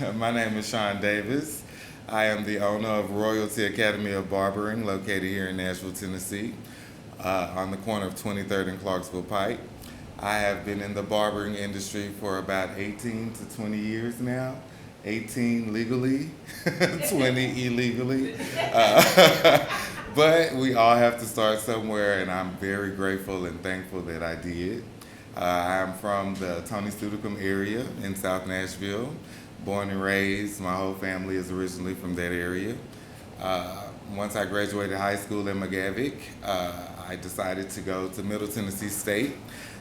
My name is Sean Davis. I am the owner of Royalty Academy of Barbering, located here in Nashville, Tennessee, on the corner of 23rd and Clarksville Pike. I have been in the barbering industry for about 18 to 20 years now. 18 legally, 20 illegally. But we all have to start somewhere, and I'm very grateful and thankful that I did. I'm from the Tony Studicum area in South Nashville. Born and raised, my whole family is originally from that area. Once I graduated high school in McGavick, I decided to go to Middle Tennessee State.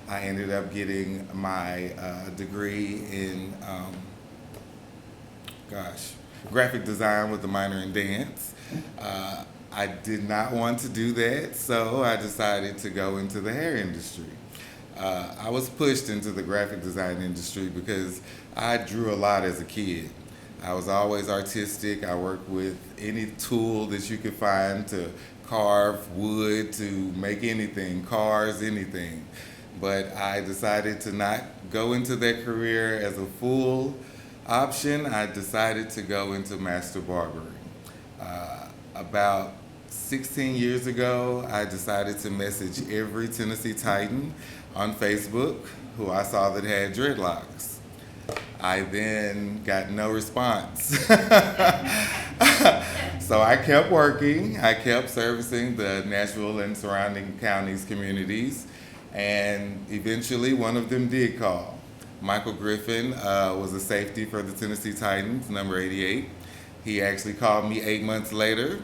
I ended up getting my degree in, graphic design with a minor in dance. I did not want to do that, so I decided to go into the hair industry. I was pushed into the graphic design industry because I drew a lot as a kid. I was always artistic. I worked with any tool that you could find to carve wood, to make anything, cars, anything. But I decided to not go into that career as a full option. I decided to go into master barbering. About 16 years ago, I decided to message every Tennessee Titan on Facebook who I saw that had dreadlocks. I then got no response. So I kept working. I kept servicing the Nashville and surrounding counties, communities, and eventually one of them did call. Michael Griffin was a safety for the Tennessee Titans, number 88. He actually called me 8 months later.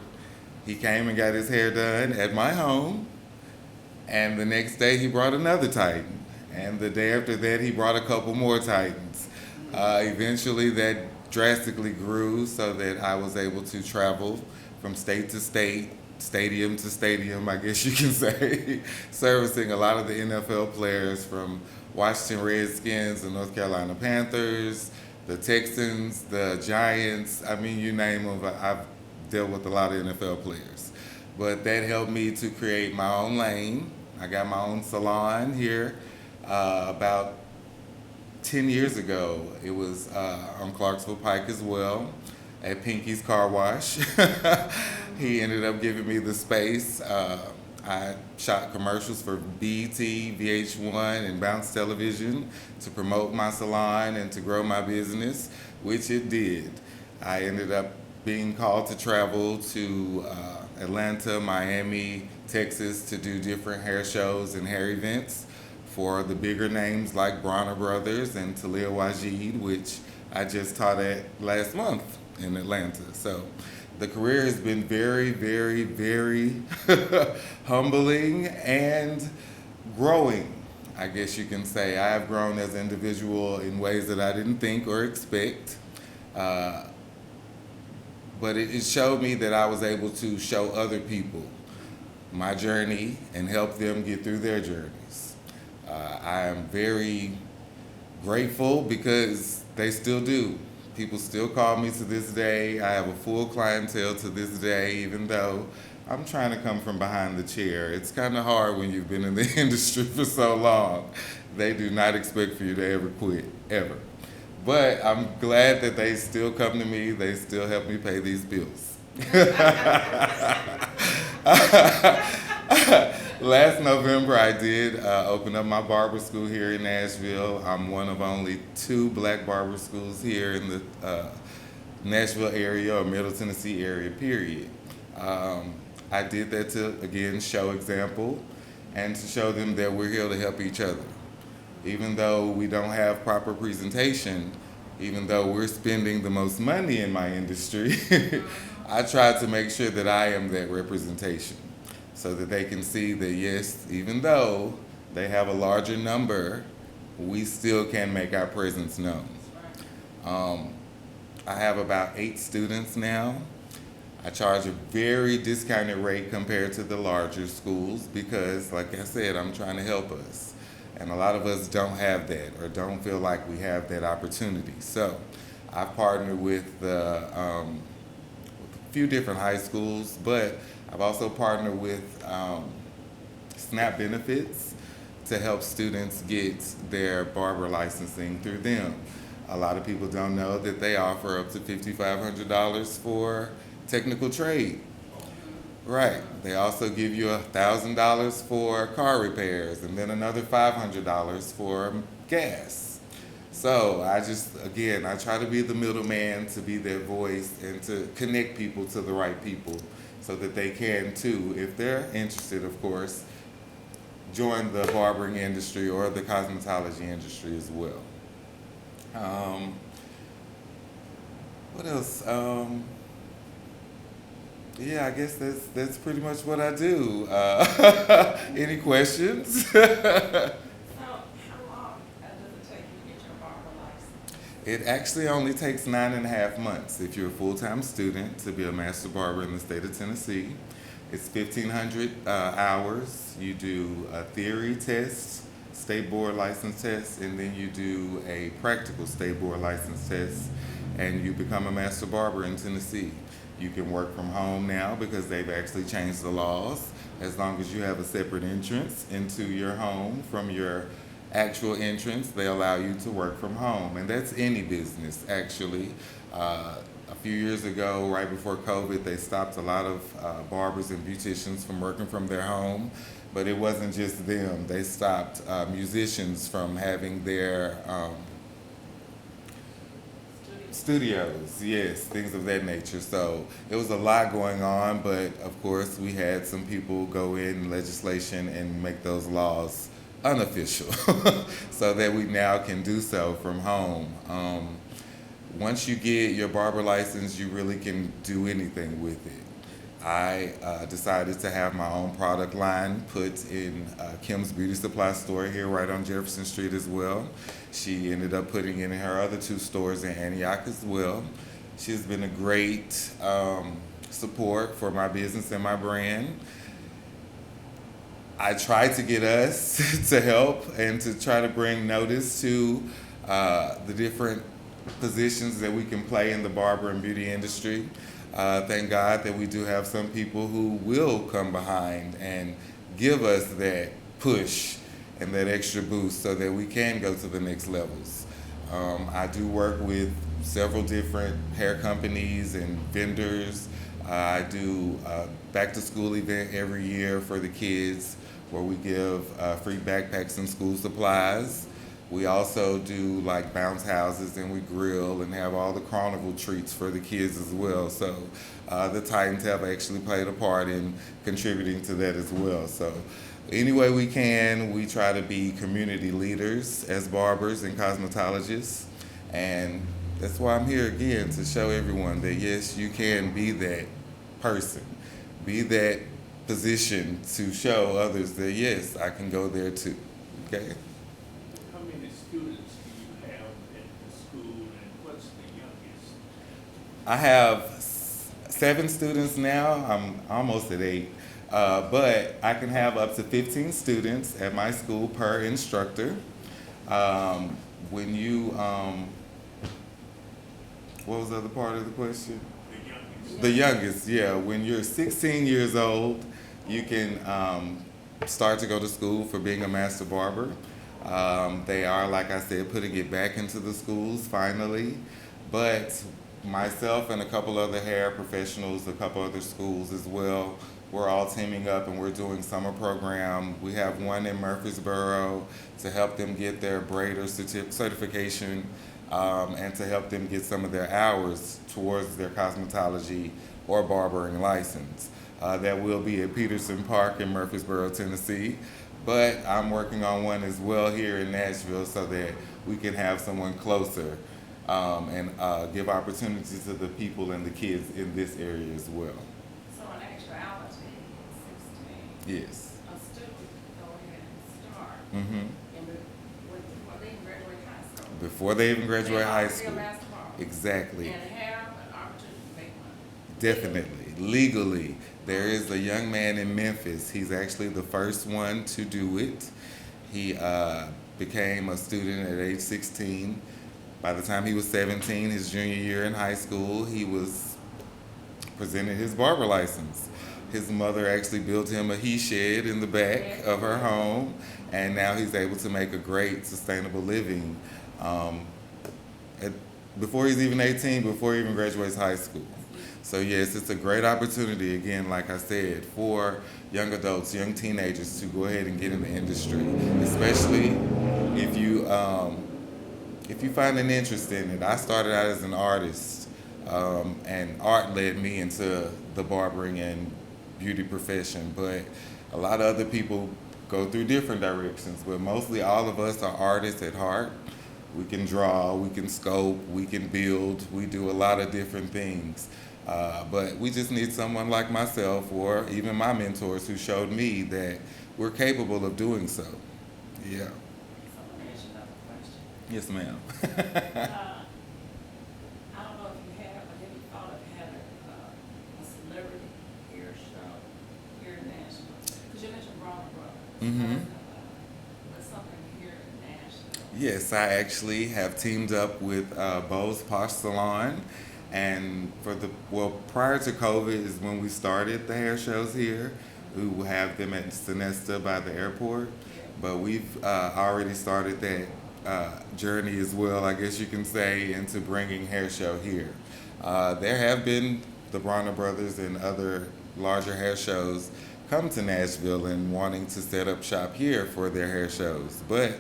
He came and got his hair done at my home, and the next day he brought another Titan. And the day after that, he brought a couple more Titans. Eventually, that drastically grew so that I was able to travel from state to state, stadium to stadium, I guess you can say, servicing a lot of the NFL players from Washington Redskins, the North Carolina Panthers, the Texans, the Giants. I mean, you name them. I've dealt with a lot of NFL players. But that helped me to create my own lane. I got my own salon here about 10 years ago. It was on Clarksville Pike as well, at Pinky's Car Wash. He ended up giving me the space. I shot commercials for BET, VH1, and Bounce Television to promote my salon and to grow my business, which it did. I ended up being called to travel to Atlanta, Miami, Texas to do different hair shows and hair events for the bigger names like Bronner Brothers and Talia Wajid, which I just taught at last month in Atlanta. So the career has been very, very, very humbling and growing, I guess you can say. I have grown as an individual in ways that I didn't think or expect. But it showed me that I was able to show other people my journey and help them get through their journeys. I am very grateful because they still do. People still call me to this day. I have a full clientele to this day, even though I'm trying to come from behind the chair. It's kind of hard when you've been in the industry for so long. They do not expect for you to ever quit, ever. But I'm glad that they still come to me. They still help me pay these bills. Last November, I did open up my barber school here in Nashville. I'm one of only 2 black barber schools here in the Nashville area or Middle Tennessee area, period. I did that to, again, show example and to show them that we're here to help each other. Even though we don't have proper presentation, even though we're spending the most money in my industry, I try to make sure that I am that representation so that they can see that, yes, even though they have a larger number, we still can make our presence known. I have about 8 students now. I charge a very discounted rate compared to the larger schools because, like I said, I'm trying to help us. And a lot of us don't have that or don't feel like we have that opportunity. So I've partnered with a few different high schools, but I've also partnered with SNAP benefits to help students get their barber licensing through them. A lot of people don't know that they offer up to $5,500 for technical trade. Right. They also give you $1,000 for car repairs and then another $500 for gas. So I try to be the middleman, to be their voice and to connect people to the right people so that they can too, if they're interested, of course, join the barbering industry or the cosmetology industry as well. What else? Yeah, I guess that's pretty much what I do. Any questions? So, how long does it take you to get your barber license? It actually only takes 9.5 months if you're a full-time student to be a master barber in the state of Tennessee. It's 1,500 hours. You do a theory test, state board license test, and then you do a practical state board license test, and you become a master barber in Tennessee. You can work from home now because they've actually changed the laws. As long as you have a separate entrance into your home from your actual entrance, they allow you to work from home. And that's any business, actually. A few years ago, right before COVID, they stopped a lot of barbers and beauticians from working from their home. But it wasn't just them. They stopped musicians from having their studios, yes, things of that nature. So it was a lot going on, but of course we had some people go in legislation and make those laws unofficial so that we now can do so from home. Once you get your barber license, you really can do anything with it. I decided to have my own product line put in Kim's Beauty Supply store here right on Jefferson Street as well. She ended up putting it in her other 2 stores in Antioch as well. She's been a great support for my business and my brand. I tried to get us to help and to try to bring notice to the different positions that we can play in the barber and beauty industry. Thank God that we do have some people who will come behind and give us that push and that extra boost so that we can go to the next levels. I do work with several different hair companies and vendors. I do a back to school event every year for the kids where we give free backpacks and school supplies. We also do like bounce houses and we grill and have all the carnival treats for the kids as well. So the Titans have actually played a part in contributing to that as well. So any way we can, we try to be community leaders as barbers and cosmetologists. And that's why I'm here again, to show everyone that yes, you can be that person, be that position to show others that yes, I can go there too. Okay. How many students do you have at the school, and what's the youngest? I have 7 students now. I'm almost at 8. But I can have up to 15 students at my school per instructor. When you, what was the other part of the question? The youngest. The youngest, yeah. When you're 16 years old, you can start to go to school for being a master barber. They are, like I said, putting it back into the schools finally. But myself and a couple other hair professionals, a couple other schools as well, we're all teaming up and we're doing summer program. We have one in Murfreesboro to help them get their braider certification and to help them get some of their hours towards their cosmetology or barbering license. That will be at Peterson Park in Murfreesboro, Tennessee. But I'm working on one as well here in Nashville so that we can have someone closer and give opportunity to the people and the kids in this area as well. So in actuality, 16, Yes. a student can go ahead and start Mm-hmm. before they even graduate high school. Before they even graduate They high already a school. master barber. Exactly. And have an opportunity to make money. Definitely. Legally. There is a young man in Memphis. He's actually the first one to do it. He became a student at age 16. By the time he was 17, his junior year in high school, he was presented his barber license. His mother actually built him a he shed in the back of her home, and now he's able to make a great sustainable living at, before he's even 18, before he even graduates high school. So yes, it's a great opportunity, again, like I said, for young adults, young teenagers to go ahead and get in the industry, especially if you find an interest in it. I started out as an artist, and art led me into the barbering and beauty profession, but a lot of other people go through different directions, but mostly all of us are artists at heart. We can draw, we can sculpt, we can build, we do a lot of different things. But we just need someone like myself or even my mentors who showed me that we're capable of doing so. Yeah. So let me ask you another question. Yes, ma'am. I don't know if you have, but have you thought of having a celebrity hair show here in Nashville? Because you mentioned Bronner Brothers. Mhm. But something here in Nashville. Yes, I actually have teamed up with Bo's Posh Salon. And prior to COVID is when we started the hair shows here. We will have them at Sonesta by the airport. But we've already started that journey as well, I guess you can say, into bringing hair show here. There have been the Bronner Brothers and other larger hair shows come to Nashville and wanting to set up shop here for their hair shows, but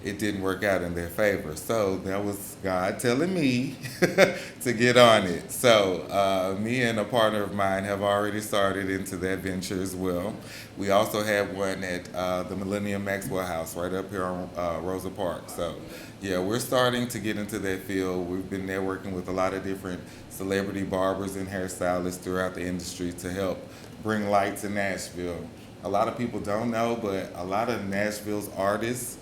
it didn't work out in their favor. So that was God telling me to get on it. So me and a partner of mine have already started into that venture as well. We also have one at the Millennium Maxwell House right up here on Rosa Park. So yeah, we're starting to get into that field. We've been there working with a lot of different celebrity barbers and hairstylists throughout the industry to help bring light to Nashville. A lot of people don't know, but a lot of Nashville's artists,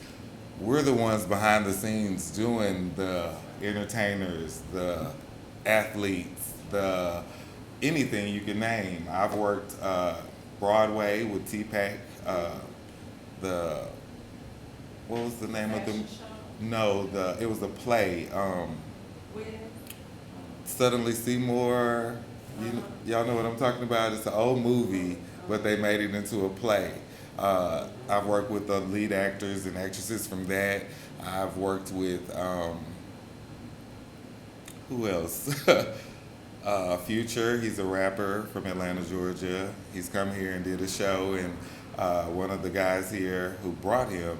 we're the ones behind the scenes doing the entertainers, the athletes, the anything you can name. I've worked Broadway with T-Pac, the what was the name of the? Fashion show No, it was a play. with, Suddenly Seymour. Y'all know what I'm talking about. It's an old movie, but they made it into a play. I've worked with the lead actors and actresses from that. I've worked with who else? Future. He's a rapper from Atlanta, Georgia. He's come here and did a show, and one of the guys here who brought him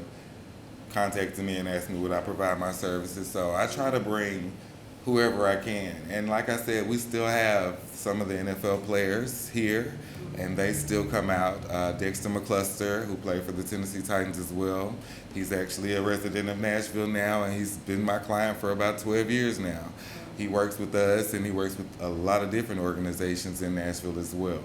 contacted me and asked me would I provide my services. So I try to bring whoever I can. And like I said, we still have some of the NFL players here, and they still come out. Dexter McCluster, who played for the Tennessee Titans as well. He's actually a resident of Nashville now, and he's been my client for about 12 years now. He works with us, and he works with a lot of different organizations in Nashville as well.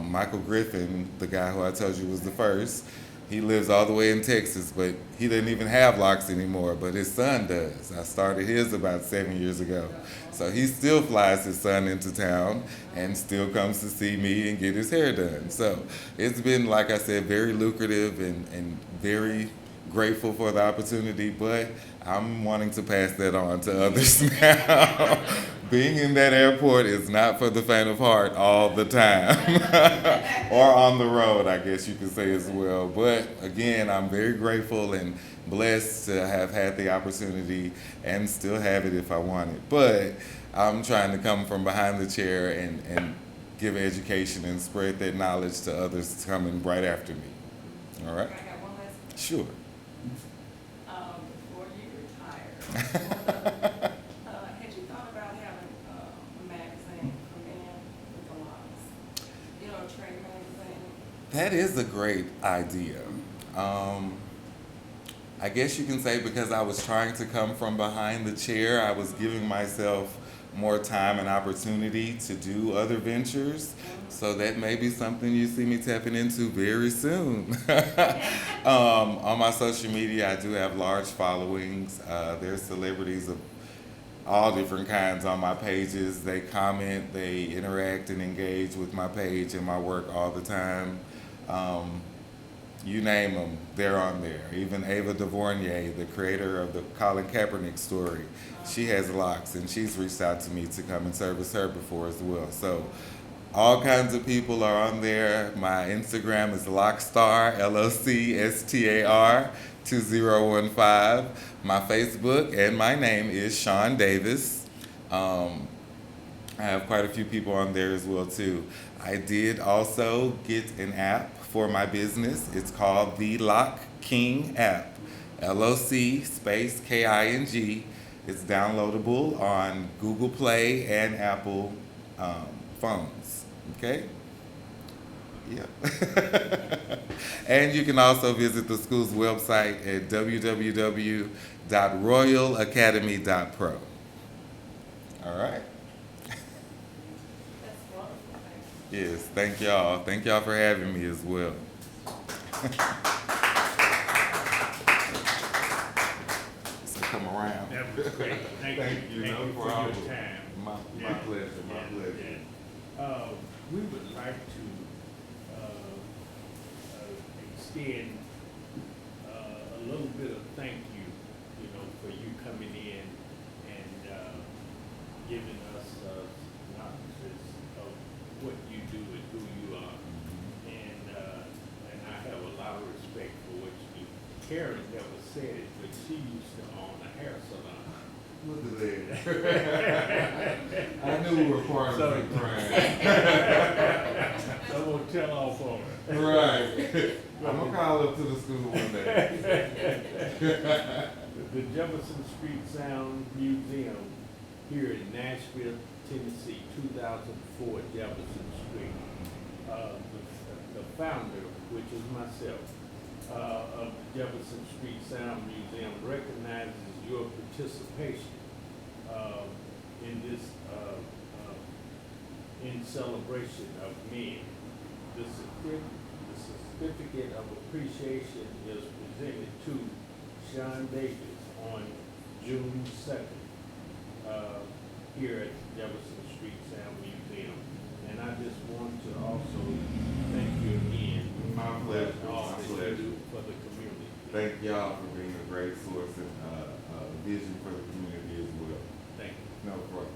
Michael Griffin, the guy who I told you was the first, he lives all the way in Texas, but he doesn't even have locks anymore, but his son does. I started his about 7 years ago. So he still flies his son into town and still comes to see me and get his hair done. So it's been, like I said, very lucrative and very grateful for the opportunity, but I'm wanting to pass that on to others now. Being in that airport is not for the faint of heart all the time. Or on the road, I guess you could say as well. But again, I'm very grateful and blessed to have had the opportunity and still have it if I want it. But I'm trying to come from behind the chair and give education and spread that knowledge to others coming right after me. All right? I got one last, Sure. before you retire. Had you thought about having a magazine for men with the locks? You know, a trade magazine? That is a great idea. I guess you can say because I was trying to come from behind the chair, I was giving myself more time and opportunity to do other ventures. So that may be something you see me tapping into very soon. On my social media, I do have large followings. There's celebrities of all different kinds on my pages. They comment, they interact and engage with my page and my work all the time. You name them, they're on there. Even Ava DuVernay, the creator of the Colin Kaepernick story, she has locks, and she's reached out to me to come and service her before as well. So all kinds of people are on there. My Instagram is Lockstar, LOCSTAR 2015. My Facebook and my name is Sean Davis. I have quite a few people on there as well too. I did also get an app for my business. It's called the Lock King app. LOC space KING. It's downloadable on Google Play and Apple phones. Okay? Yep. And you can also visit the school's website at www.royalacademy.pro. All right. That's wonderful, thank you. Yes, thank y'all. Thank y'all for having me as well. So come around. That was great. Thank you. Thank you. Thank No you for problem. your time. My Yeah. pleasure. My Yeah, pleasure. yeah. We would like to extend a little bit of thank you, for you coming in and giving us synopsis of what you do and who you are. And I have a lot of respect for what you do. Karen never said it, but she used to own a hair salon. Look at that. I knew we were part of the brand. I'm gonna tell off on her. Right. I'm gonna call up to the school one day. The Jefferson Street Sound Museum here in Nashville, Tennessee, 2004 Jefferson Street. The founder, which is myself, of the Jefferson Street Sound Museum recognizes your participation in this in celebration of men. The certificate of appreciation is presented to Sean Davis on June 2nd here at Jefferson Street Sound Museum. And I just want to also thank you again My pleasure. for all My that you pleasure. do for the community. Thank y'all for being a great source and vision for the community as well. Thank you. No problem.